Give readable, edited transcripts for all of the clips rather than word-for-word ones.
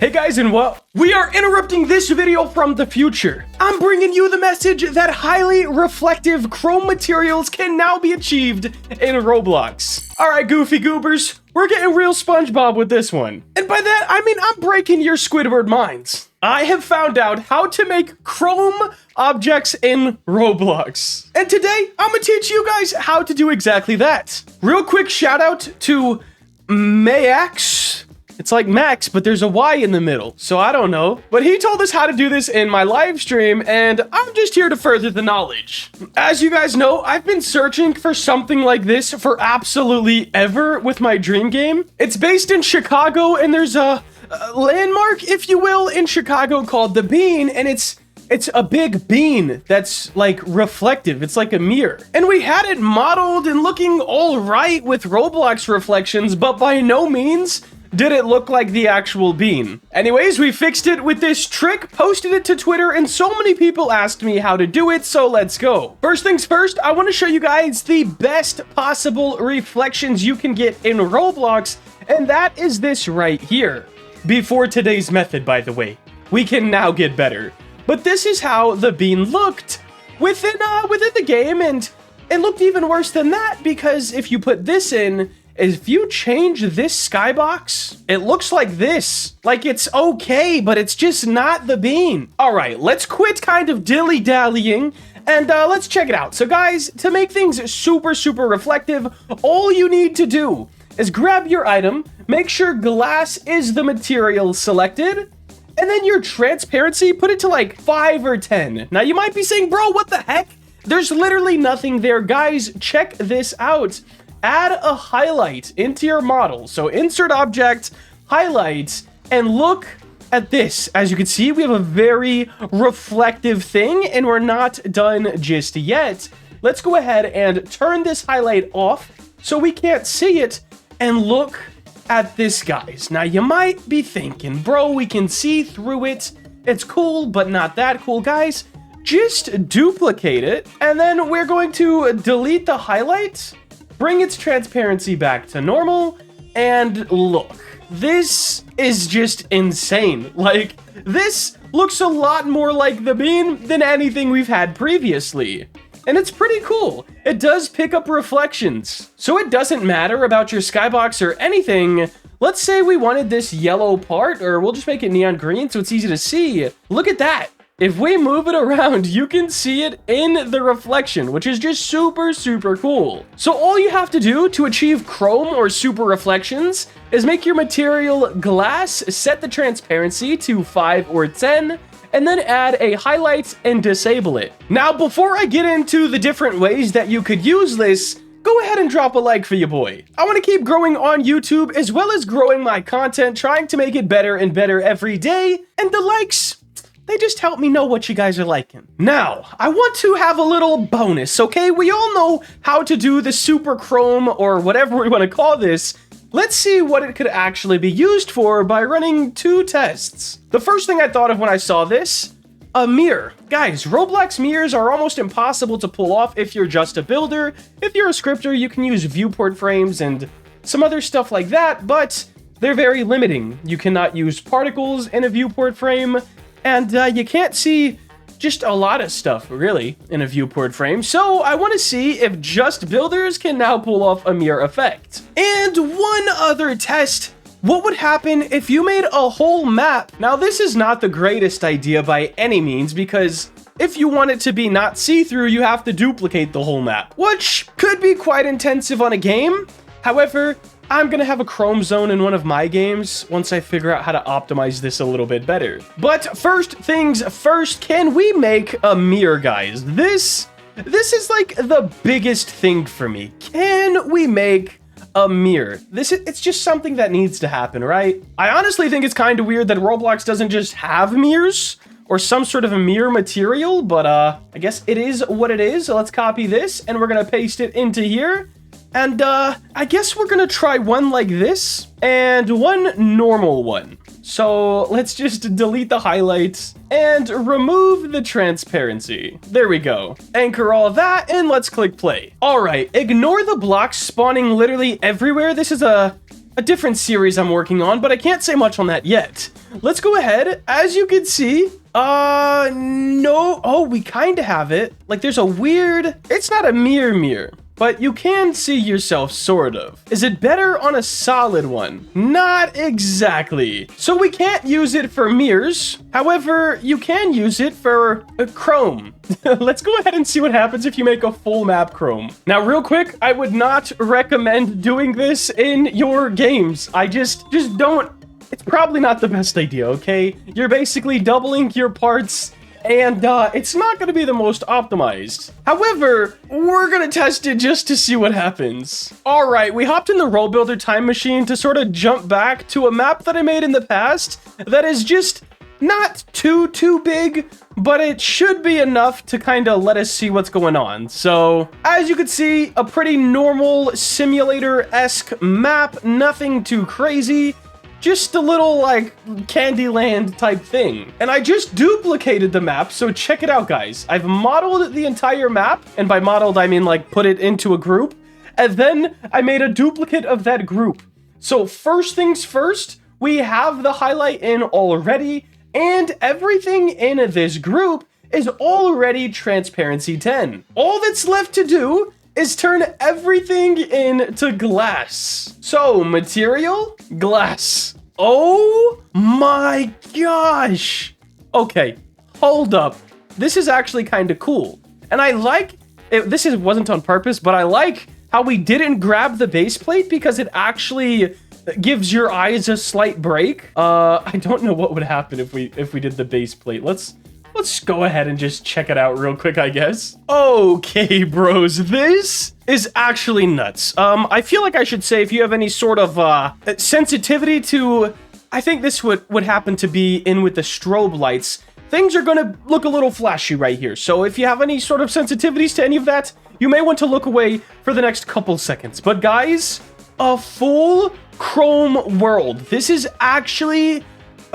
Hey guys, and what? We are interrupting this video from the future. I'm bringing you the message that highly reflective chrome materials can now be achieved in Roblox. Alright, Goofy Goobers, we're getting real SpongeBob with this one. And by that, I mean I'm breaking your Squidward minds. I have found out how to make chrome objects in Roblox. And today, I'm gonna teach you guys how to do exactly that. Real quick shout out to Mayax. It's like Max, but there's a Y in the middle, so I don't know. But he told us how to do this in my live stream, and I'm just here to further the knowledge. As you guys know, I've been searching for something like this for absolutely ever with my dream game. It's based in Chicago, and there's a landmark, if you will, in Chicago called The Bean, and it's a big bean that's like reflective. It's like a mirror. And we had it modeled and looking all right with Roblox reflections, but by no means did it look like the actual bean. Anyways, we fixed it with this trick, posted it to Twitter, and so many people asked me how to do it, so let's go. First things first, I want to show you guys the best possible reflections you can get in Roblox, and that is this right here. Before today's method, by the way. We can now get better. But this is how the bean looked within the game, and it looked even worse than that, because if you put this in, if you change this skybox, it looks like this. Like it's okay, but it's just not the bean. All right, let's quit kind of dilly-dallying and let's check it out. So guys, to make things super reflective, all you need to do is grab your item, make sure glass is the material selected, and then your transparency, put it to like 5 or 10. Now you might be saying, bro, what the heck? There's literally nothing there. Guys, check this out. Add a highlight into your model. So insert object, highlight, and look at this. As you can see, we have a very reflective thing, and we're not done just yet. Let's go ahead and turn this highlight off so we can't see it, and look at this, guys. Now you might be thinking, bro, we can see through it. It's cool, but not that cool. Guys, just duplicate it, and then we're going to delete the highlight, bring its transparency back to normal, and look. This is just insane. Like, this looks a lot more like the bean than anything we've had previously. And it's pretty cool. It does pick up reflections. So it doesn't matter about your skybox or anything. Let's say we wanted this yellow part, or we'll just make it neon green so it's easy to see. Look at that. If we move it around, you can see it in the reflection, which is just super cool. So all you have to do to achieve chrome or super reflections is make your material glass, set the transparency to 5 or 10, and then add a highlight and disable it. Now, before I get into the different ways that you could use this, go ahead and drop a like for your boy. I want to keep growing on YouTube as well as growing my content, trying to make it better and better every day, and the likes, they just help me know what you guys are liking. Now, I want to have a little bonus, okay? We all know how to do the super chrome or whatever we want to call this. Let's see what it could actually be used for by running 2 tests. The first thing I thought of when I saw this, a mirror. Guys, Roblox mirrors are almost impossible to pull off if you're just a builder. If you're a scripter, you can use viewport frames and some other stuff like that, but they're very limiting. You cannot use particles in a viewport frame, and you can't see just a lot of stuff, really, in a viewport frame. So I want to see if just builders can now pull off a mirror effect. And one other test. What would happen if you made a whole map? Now, this is not the greatest idea by any means, because if you want it to be not see-through, you have to duplicate the whole map, which could be quite intensive on a game. However, I'm gonna have a chrome zone in one of my games once I figure out how to optimize this a little bit better. But first things first, can we make a mirror, guys? This is like the biggest thing for me. Can we make a mirror? It's just something that needs to happen, right? I honestly think it's kind of weird that Roblox doesn't just have mirrors or some sort of a mirror material, but I guess it is what it is. So let's copy this and we're gonna paste it into here. And I guess we're gonna try one like this and one normal one. So let's just delete the highlights and remove the transparency. There we go. Anchor all that and let's click play. All right, ignore the blocks spawning literally everywhere. This is a a different series I'm working on, but I can't say much on that yet. Let's go ahead. As you can see, no. Oh, we kind of have it. Like, there's a weird, it's not a mirror, but you can see yourself, sort of. Is it better on a solid one? Not exactly. So we can't use it for mirrors. However, you can use it for Chrome. Let's go ahead and see what happens if you make a full map Chrome. Now, real quick, I would not recommend doing this in your games. I just don't. It's probably not the best idea, okay? You're basically doubling your parts, and it's not going to be the most optimized. However, we're going to test it just to see what happens. All right, we hopped in the Roll Builder time machine to sort of jump back to a map that I made in the past that is just not too big, but it should be enough to kind of let us see what's going on. So, as you can see, a pretty normal simulator-esque map, nothing too crazy. Just a little, like, Candyland type thing. And I just duplicated the map, so check it out, guys. I've modeled the entire map, and by modeled, I mean, like, put it into a group, and then I made a duplicate of that group. So first things first, we have the highlight in already, and everything in this group is already transparency 10. All that's left to do is turn everything into glass. So, material, glass. Oh my gosh. Okay, hold up. This is actually kind of cool. And I like, wasn't on purpose, but I like how we didn't grab the base plate because it actually gives your eyes a slight break. I don't know what would happen if we did the base plate. Let's go ahead and just check it out real quick, I guess. Okay, bros, this is actually nuts. I feel like I should say if you have any sort of sensitivity to, I think this would happen to be in with the strobe lights. Things are gonna look a little flashy right here. So if you have any sort of sensitivities to any of that, you may want to look away for the next couple seconds. But guys, a full Chrome world. This is actually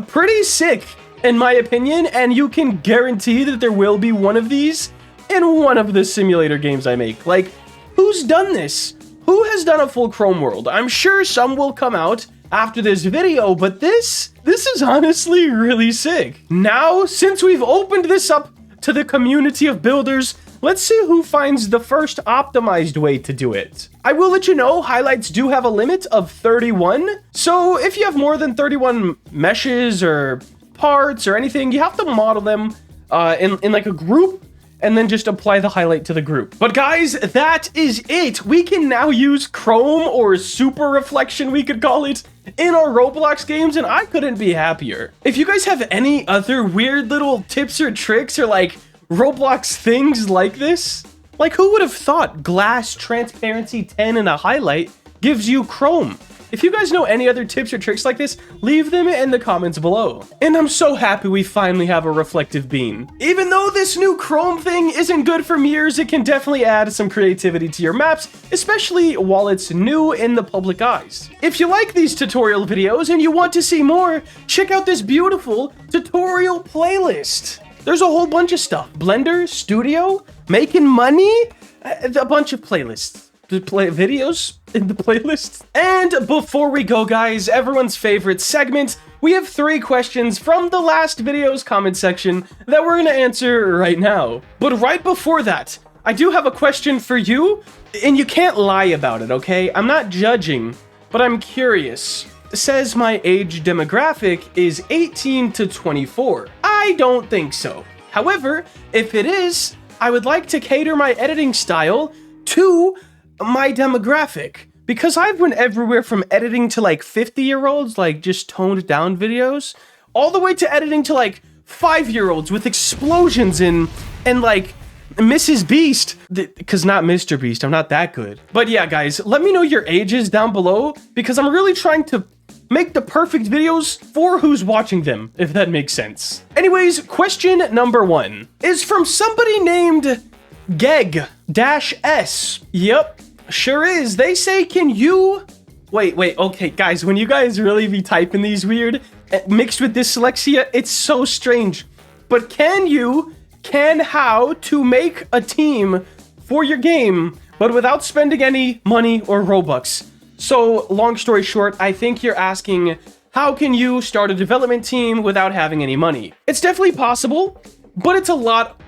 pretty sick, in my opinion, and you can guarantee that there will be one of these in one of the simulator games I make. Like, who's done this? Who has done a full Chrome world? I'm sure some will come out after this video, but this is honestly really sick. Now, since we've opened this up to the community of builders, let's see who finds the first optimized way to do it. I will let you know, highlights do have a limit of 31. So if you have more than 31 meshes or parts or anything, you have to model them in like a group and then just apply the highlight to the group. But guys, that is it. We can now use Chrome, or super reflection we could call it, in our Roblox games, and I couldn't be happier. If you guys have any other weird little tips or tricks or like Roblox things like this, like who would have thought glass transparency 10 and a highlight gives you Chrome? If you guys know any other tips or tricks like this, leave them in the comments below. And I'm so happy we finally have a reflective bean. Even though this new Chrome thing isn't good for mirrors, it can definitely add some creativity to your maps, especially while it's new in the public eyes. If you like these tutorial videos and you want to see more, check out this beautiful tutorial playlist. There's a whole bunch of stuff. Blender, Studio, making money, a bunch of playlists. To play videos in the playlist. And before we go, guys, everyone's favorite segment, we have 3 questions from the last video's comment section that we're gonna answer right now. But right before that, I do have a question for you, and you can't lie about it, okay? I'm not judging, but I'm curious. It says my age demographic is 18 to 24. I don't think so. However, if it is, I would like to cater my editing style to my demographic, because I've went everywhere from editing to like 50-year-olds, like just toned down videos, all the way to editing to like 5-year-olds with explosions and like Mrs. Beast, because not Mr. Beast, I'm not that good. But yeah, guys, let me know your ages down below, because I'm really trying to make the perfect videos for who's watching them, if that makes sense. Anyways, question number 1 is from somebody named Geg-S. Yep, sure is. They say, can you... Wait, okay, guys, when you guys really be typing these weird, mixed with dyslexia, it's so strange. But how to make a team for your game, but without spending any money or Robux? So long story short, I think you're asking, how can you start a development team without having any money? It's definitely possible, but it's a lot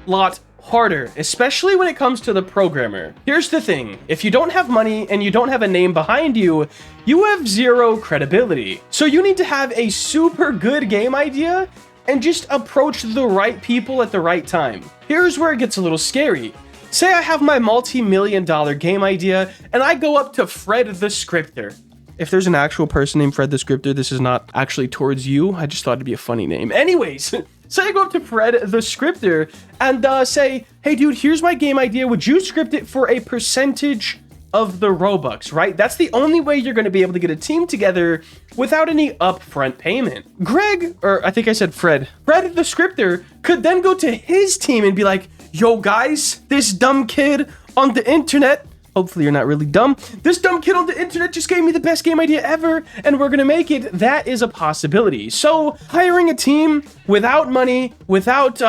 harder, especially when it comes to the programmer. Here's the thing, if you don't have money and you don't have a name behind you, you have zero credibility. So you need to have a super good game idea and just approach the right people at the right time. Here's where it gets a little scary. Say I have my multi-million-dollar game idea and I go up to Fred the Scripter. If there's an actual person named Fred the Scripter, this is not actually towards you. I just thought it'd be a funny name. Anyways, so I go up to Fred the Scripter and say, hey dude, here's my game idea. Would you script it for a percentage of the Robux, right? That's the only way you're going to be able to get a team together without any upfront payment. Greg, or I think I said Fred the Scripter could then go to his team and be like, yo guys, this dumb kid on the internet, hopefully you're not really dumb, this dumb kid on the internet just gave me the best game idea ever and we're gonna make it. That is a possibility. So hiring a team without money, without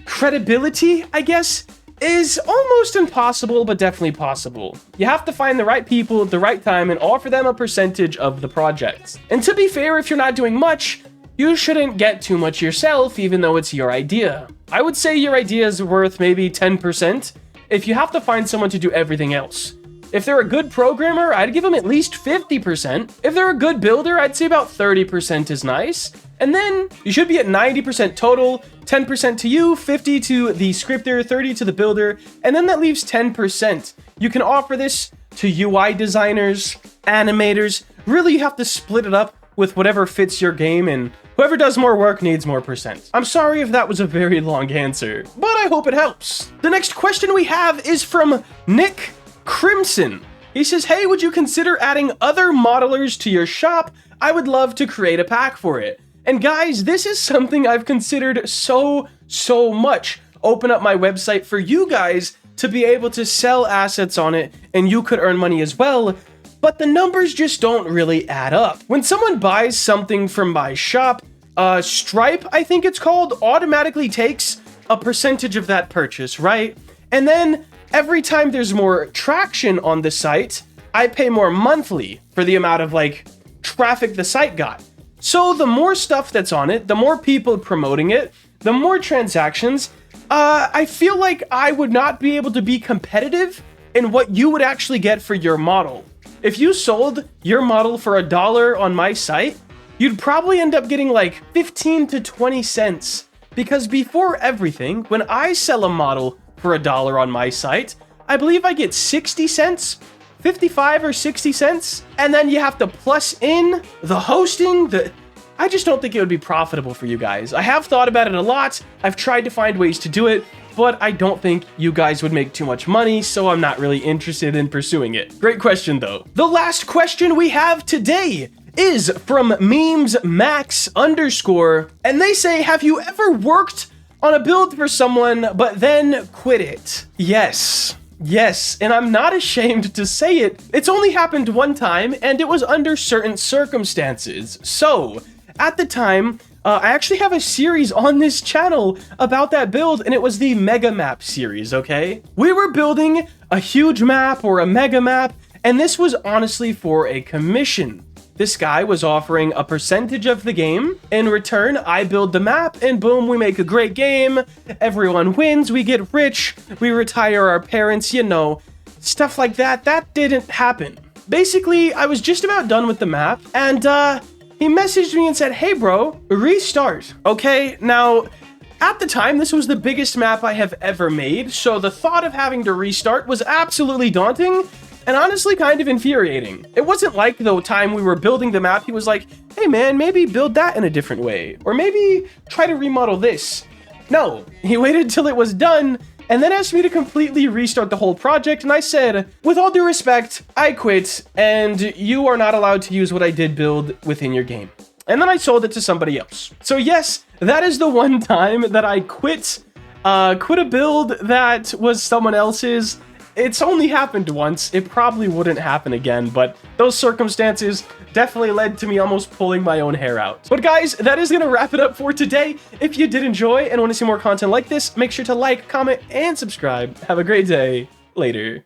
credibility, I guess, is almost impossible, but definitely possible. You have to find the right people at the right time and offer them a percentage of the project. And to be fair, if you're not doing much, you shouldn't get too much yourself, even though it's your idea. I would say your idea is worth maybe 10% if you have to find someone to do everything else. If they're a good programmer, I'd give them at least 50%. If they're a good builder, I'd say about 30% is nice. And then you should be at 90% total, 10% to you, 50 to the scripter, 30 to the builder, and then that leaves 10%. You can offer this to UI designers, animators. Really, you have to split it up with whatever fits your game, and whoever does more work needs more percent. I'm sorry if that was a very long answer, but I hope it helps. The next question we have is from Nick Crimson. He says, hey, would you consider adding other modelers to your shop? I would love to create a pack for it. And guys, this is something I've considered so much. Open up my website for you guys to be able to sell assets on it, and you could earn money as well. But the numbers just don't really add up. When someone buys something from my shop, Stripe, I think it's called, automatically takes a percentage of that purchase, right? And then every time there's more traction on the site, I pay more monthly for the amount of traffic the site got. So the more stuff that's on it, the more people promoting it, the more transactions, I feel like I would not be able to be competitive in what you would actually get for your model. If you sold your model for $1 on my site, you'd probably end up getting 15 to 20 cents. Because before everything, when I sell a model for $1 on my site, I believe I get 60 cents, 55 or 60 cents, and then you have to plus in the hosting. I just don't think it would be profitable for you guys. I have thought about it a lot. I've tried to find ways to do it, but I don't think you guys would make too much money, so I'm not really interested in pursuing it. Great question though. The last question we have today is from memesmax_, and they say, have you ever worked on a build for someone but then quit it? Yes, and I'm not ashamed to say it. It's only happened one time, and it was under certain circumstances. So, at the time, I actually have a series on this channel about that build, and it was the Mega Map series, okay? We were building a huge map or a mega map, and this was honestly for a commission. This guy was offering a percentage of the game. In return, I build the map, and boom, we make a great game. Everyone wins, we get rich, we retire our parents, you know, stuff like that. That didn't happen. Basically, I was just about done with the map, and he messaged me and said, hey bro, restart. Okay, now, at the time, this was the biggest map I have ever made, so the thought of having to restart was absolutely daunting, and honestly kind of infuriating. It wasn't like the time we were building the map, he was like, hey man, maybe build that in a different way, or maybe try to remodel this. No, he waited till it was done, and then asked me to completely restart the whole project, and I said, with all due respect, I quit, and you are not allowed to use what I did build within your game. And then I sold it to somebody else. So yes, that is the one time that I quit a build that was someone else's. It's only happened once. It probably wouldn't happen again, but those circumstances definitely led to me almost pulling my own hair out. But guys, that is gonna wrap it up for today. If you did enjoy and want to see more content like this, make sure to like, comment, and subscribe. Have a great day. Later.